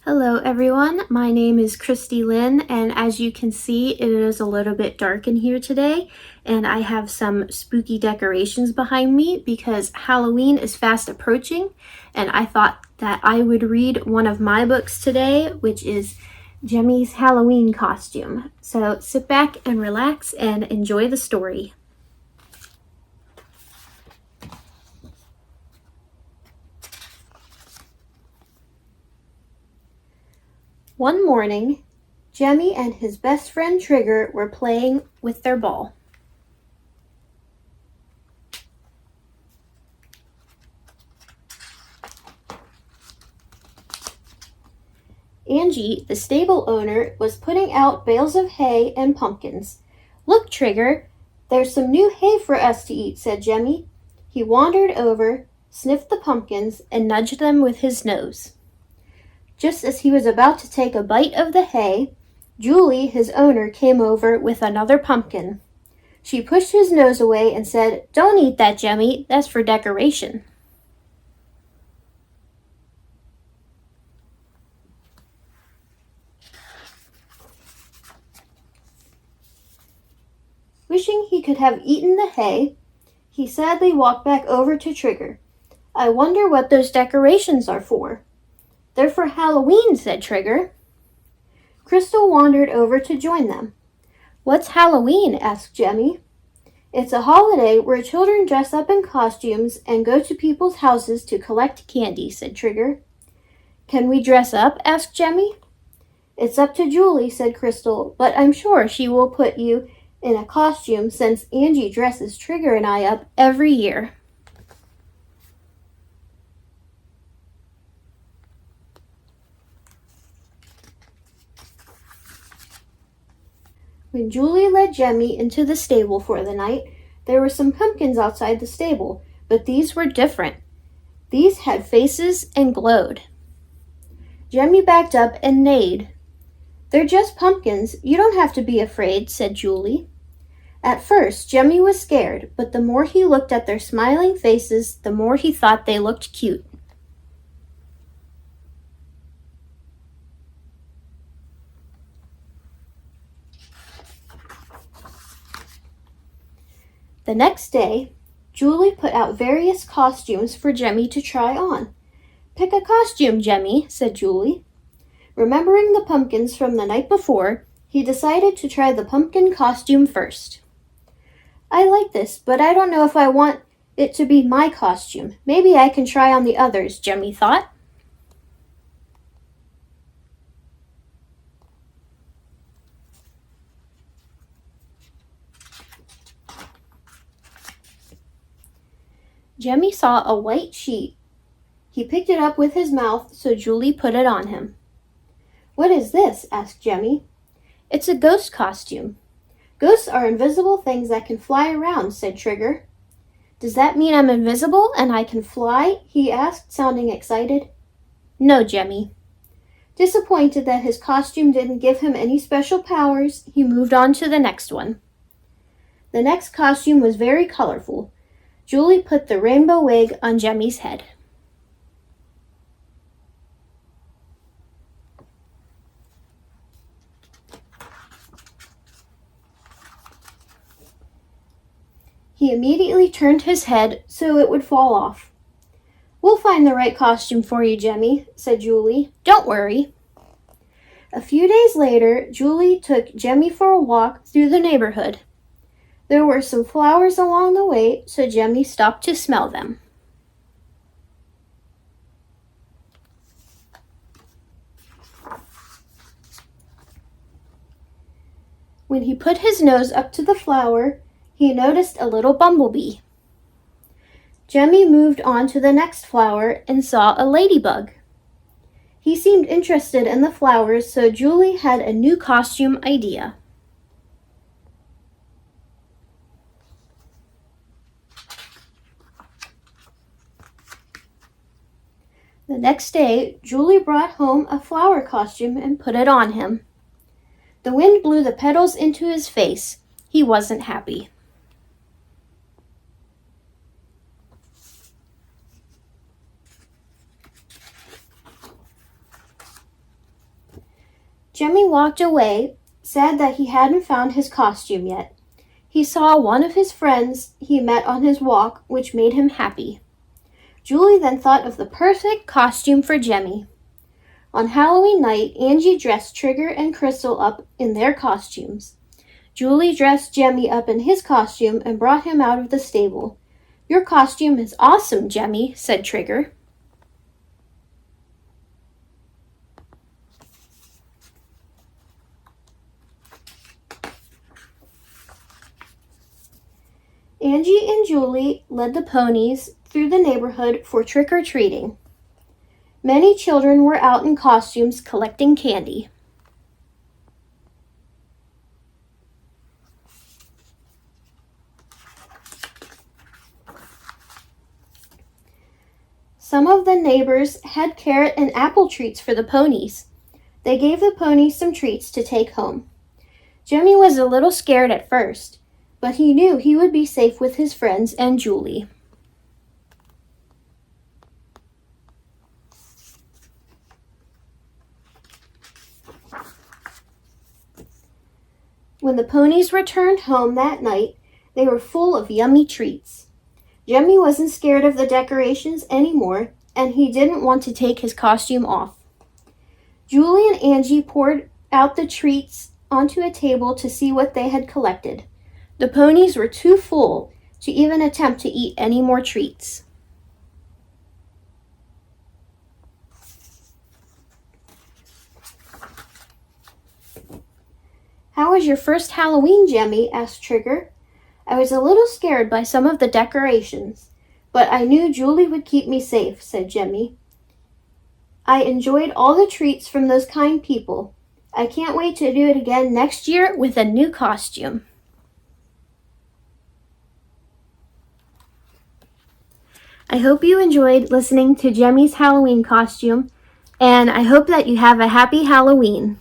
Hello everyone, my name is Christy Lynn, and as you can see it is a little bit dark in here today, and I have some spooky decorations behind me because Halloween is fast approaching, and I thought that I would read one of my books today, which is Jemmy's Halloween costume. So sit back and relax and enjoy the story. One morning, Jemmy and his best friend Trigger were playing with their ball. Angie, the stable owner, was putting out bales of hay and pumpkins. "Look, Trigger, there's some new hay for us to eat," said Jemmy. He wandered over, sniffed the pumpkins, and nudged them with his nose. Just as he was about to take a bite of the hay, Julie, his owner, came over with another pumpkin. She pushed his nose away and said, "Don't eat that, Jemmy. That's for decoration." Wishing he could have eaten the hay, he sadly walked back over to Trigger. "I wonder what those decorations are for." "They're for Halloween," said Trigger. Crystal wandered over to join them. "What's Halloween?" asked Jemmy. "It's a holiday where children dress up in costumes and go to people's houses to collect candy," said Trigger. "Can we dress up?" asked Jemmy. "It's up to Julie," said Crystal, "but I'm sure she will put you in a costume since Angie dresses Trigger and I up every year." When Julie led Jemmy into the stable for the night, there were some pumpkins outside the stable, but these were different. These had faces and glowed. Jemmy backed up and neighed. "They're just pumpkins. You don't have to be afraid," said Julie. At first, Jemmy was scared, but the more he looked at their smiling faces, the more he thought they looked cute. The next day, Julie put out various costumes for Jemmy to try on. "Pick a costume, Jemmy," said Julie. Remembering the pumpkins from the night before, he decided to try the pumpkin costume first. "I like this, but I don't know if I want it to be my costume. Maybe I can try on the others," Jemmy thought. Jemmy saw a white sheet. He picked it up with his mouth, so Julie put it on him. "What is this?" asked Jemmy. "It's a ghost costume." "Ghosts are invisible things that can fly around," said Trigger. "Does that mean I'm invisible and I can fly?" he asked, sounding excited. "No, Jemmy." Disappointed that his costume didn't give him any special powers, he moved on to the next one. The next costume was very colorful. Julie put the rainbow wig on Jemmy's head. He immediately turned his head so it would fall off. "We'll find the right costume for you, Jemmy," said Julie. "Don't worry." A few days later, Julie took Jemmy for a walk through the neighborhood. There were some flowers along the way, so Jemmy stopped to smell them. When he put his nose up to the flower, he noticed a little bumblebee. Jemmy moved on to the next flower and saw a ladybug. He seemed interested in the flowers, so Julie had a new costume idea. The next day, Julie brought home a flower costume and put it on him. The wind blew the petals into his face. He wasn't happy. Jemmy walked away, sad that he hadn't found his costume yet. He saw one of his friends he met on his walk, which made him happy. Julie then thought of the perfect costume for Jemmy. On Halloween night, Angie dressed Trigger and Crystal up in their costumes. Julie dressed Jemmy up in his costume and brought him out of the stable. "Your costume is awesome, Jemmy," said Trigger. Angie and Julie led the ponies through the neighborhood for trick-or-treating. Many children were out in costumes collecting candy. Some of the neighbors had carrot and apple treats for the ponies. They gave the ponies some treats to take home. Jemmy was a little scared at first, but he knew he would be safe with his friends and Julie. When the ponies returned home that night, they were full of yummy treats. Jemmy wasn't scared of the decorations anymore, and he didn't want to take his costume off. Julie and Angie poured out the treats onto a table to see what they had collected. The ponies were too full to even attempt to eat any more treats. "How was your first Halloween, Jemmy?" asked Trigger. "I was a little scared by some of the decorations, but I knew Julie would keep me safe," said Jemmy. "I enjoyed all the treats from those kind people. I can't wait to do it again next year with a new costume." I hope you enjoyed listening to Jemmy's Halloween costume, and I hope that you have a happy Halloween.